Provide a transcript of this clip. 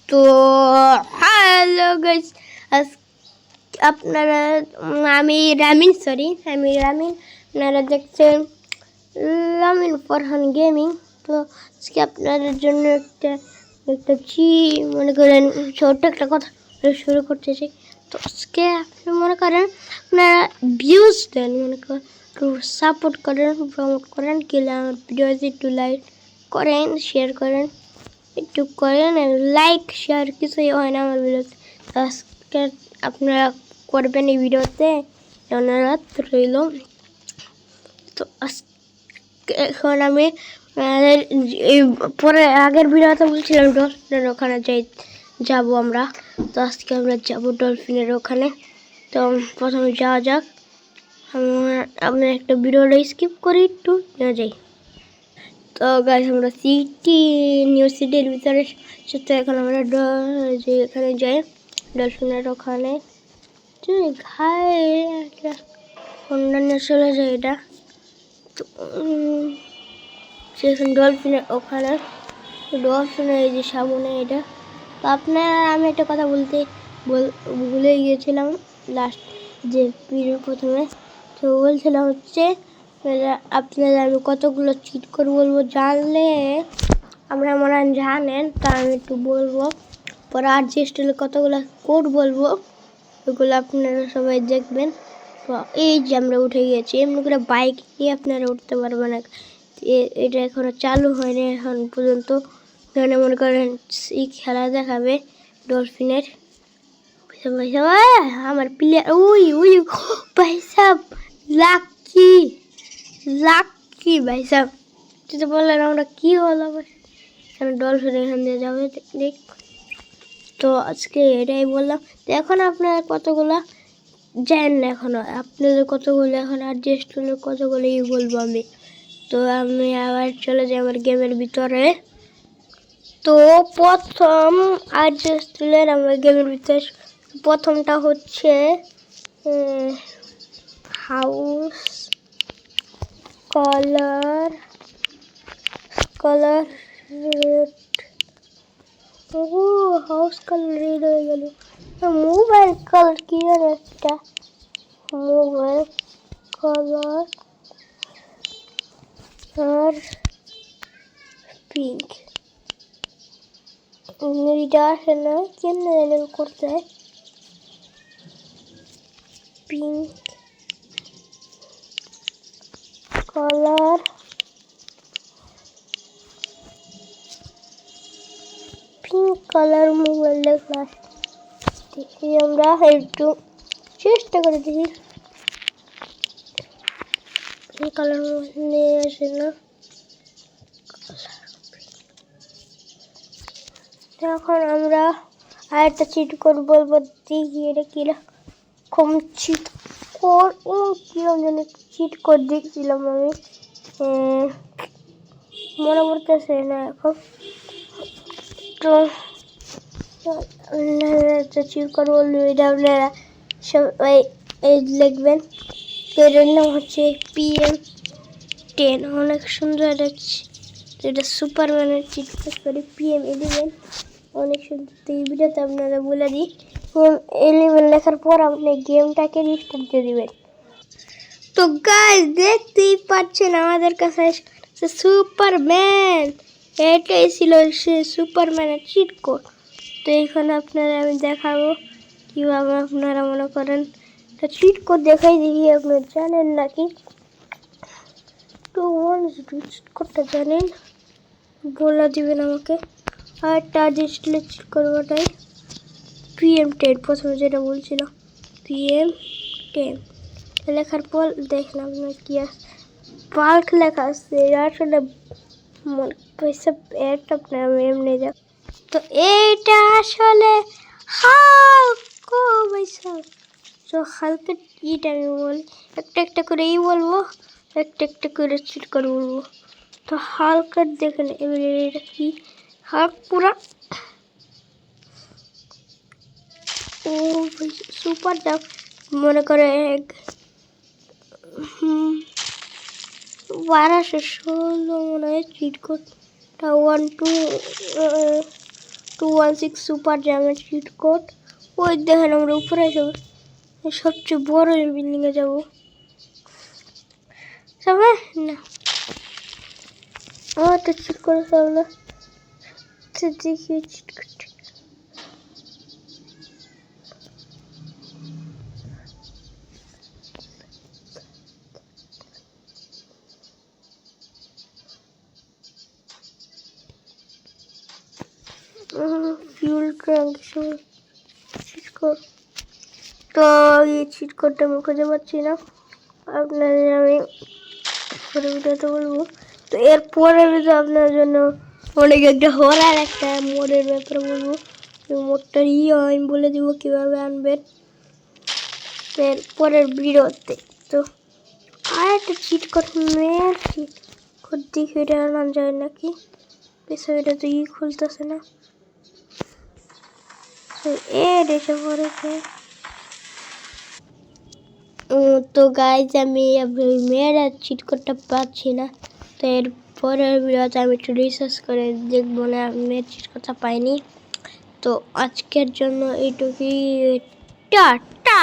তো hello guys, আপনারা আমি রামিন আপনারা দেখছেন রামিন ফরহান গেমিং। তো আজকে আপনাদের জন্য একটা মনে করেন ছোট্ট একটা কথা শুরু করতেছি। তো আজকে আপনি মনে করেন আপনারা ভিউজ দেন, মনে করেন একটু সাপোর্ট করেন, প্রমোট করেন, কিংবা আমার ভিডিওতে একটু লাইক করেন, শেয়ার করেন, একটু করেন। লাইক শেয়ার কিছুই হয় না আমার ভিডিওতে। আজকে আপনারা করবেন এই ভিডিওতে, অনুরোধ রইল। তো এখন আমি পরে আগের ভিডিওতে বলছিলাম ডলফিনের ওখানে যাবো আমরা। তো আজকে আমরা যাবো ডলফিনের ওখানে। তো প্রথমে যাওয়া যাক। আমরা একটা ভিডিওটা স্কিপ করি, একটু যাই। তো গাইস, আমরা নিউ সিটির ভিতরে তো এখন আমরা এখানে যাই ডলফিনের ওখানে। অন্যান্য চলে যায় এটা। তো সেখানে ডলফিনের ওখানে, ডলফিনের এই যে সামনে এটা। তো আপনারা আমি একটা কথা ভুলে গিয়েছিলাম লাস্ট যে ভিডিওর প্রথমে। তো বলছিলাম হচ্ছে আপনারা আমি কতগুলো চিট করে বলবো, জানলে আমরা মনে হয় জানেন, তা আমি একটু বলবো। পরে আর যে স্টাইলে কতগুলো কোড বলবো, ওগুলো আপনারা সবাই দেখবেন। তো এই যে আমরা উঠে গিয়েছি, এমনি করে বাইক নিয়ে আপনারা উঠতে পারবেন না। এটা এখনো চালু হয়নি এখন পর্যন্ত। এখানে মনে করেন এই খেলা দেখাবে ডলফিনের। আমার প্লেয়ার ওই ভাই সাহ, লাকি ভাই সাহ, তুই তো বললেন আমরা কি হলো ডলফিন এখান দিয়ে যাবে দেখ। তো আজকে এটাই বললাম। তো এখন আপনারা কতগুলা জানেন না, এখনো আপনাদের কতগুলো এখন অ্যাডজাস্ট হলে কতগুলোই বলবো আমি। তো আমি আবার চলে যাই আমার গেমের ভিতরে। তো প্রথম অ্যাডজাস্ট হলে আমার গেমের ভিতরে প্রথমটা হচ্ছে house colour red. House colour red হয়ে গেল। মোবাইল কালার কি আর একটা, মোবাইল কালার আর পিঙ্ক। এটা আসে না, কেমন করতে হয়। পিঙ্ক কালার মোবাইল লেখা দেখি, আমরা একটু চেষ্টা করে দেখি। পিঙ্ক কালার নিয়ে আসে না। এখন আমরা আরেকটা চিট কোড বলবো, দেখি এটা কিরকম চিট কোড। কিরকম যেন চিট কোড দেখছিলাম আমি, মনে পড়তেছে না এখন। তো চিট কোড বলবো, এটা আপনারা সবাই লিখবেন। এর নাম হচ্ছে PM10। অনেক সুন্দর এটা সুপারম্যানের চিট কোড করে PM11, অনেক সুন্দর। তো এই ভিডিওতে আপনারা বলে দিই, PM11 লেখার পর আপনি গেমটাকে রিস্টার্ট দিয়ে দিবেন। তো গাইস, দেখতেই পাচ্ছেন আমাদের কাছে সুপারম্যান। এটাই ছিল সে সুপারম্যানের চিট কোড। তো এইখানে আপনারা আমি দেখাবো কীভাবে আপনারা মনে করেন চিট কোড দেখাই দেখি আপনারা জানেন নাকি। তো চিট কোডটা জানেন বলে দিবেন আমাকে। আর একটা ডিসপ্লে চিট করবোটাই PM10, প্রথমে যেটা বলছিল PM10 লেখার পর দেখলাম না কি পার্ক লেখা আছে। আসলে পয়সা একটা আপনার এমনি যা। তো এইটা আসলে হাল্ক পয়সা। তো হালকের ইটা আমি একটা একটা করেই বলবো, একটা একটা করে চিট করে বলবো। তো হালকের দেখেন এবারে এটা কি, হাল্ক পুরা সুপার দাম মনে করে 1216 মনে হয় চিট কোডটা। 216 সুপার জ্যামের চিট কোড। ওই দেখেন আমরা উপরে যাবো, সবচেয়ে বড় বিল্ডিংয়ে যাবো। যাবে না, আমার তো চিট করে তাহলে দেখি চিট করতে। ফিউল ট্যাঙ্ক চিট কোড, তো এই চিট কোডটা আমি খুঁজে পাচ্ছি না, আপনাদের আমি পরে ভিডিওতে বলবো। তো এরপরে ভিডিও আপনার জন্য অনেক একটা হরার একটা মোডের ব্যাপারে বলবো। মোডটা আমি বলে দিব কীভাবে আনবেন এরপরের ভিডিওতে। তো আর একটা চিট কোড মেয়ের চিট কোড দেখে এটা আনা যায় নাকি, বিষয়টা তো খুলতেছে না। এসে পড়েছে। তো গাইজ আমি মেয়েরা চিট কোডটা পাচ্ছি না, তো এরপরের ভিডিওতে আমি একটু রিসার্চ করে দেখবো না মেয়ের চিট কোডটা পাইনি। তো আজকের জন্য এইটুকুই, টাটা।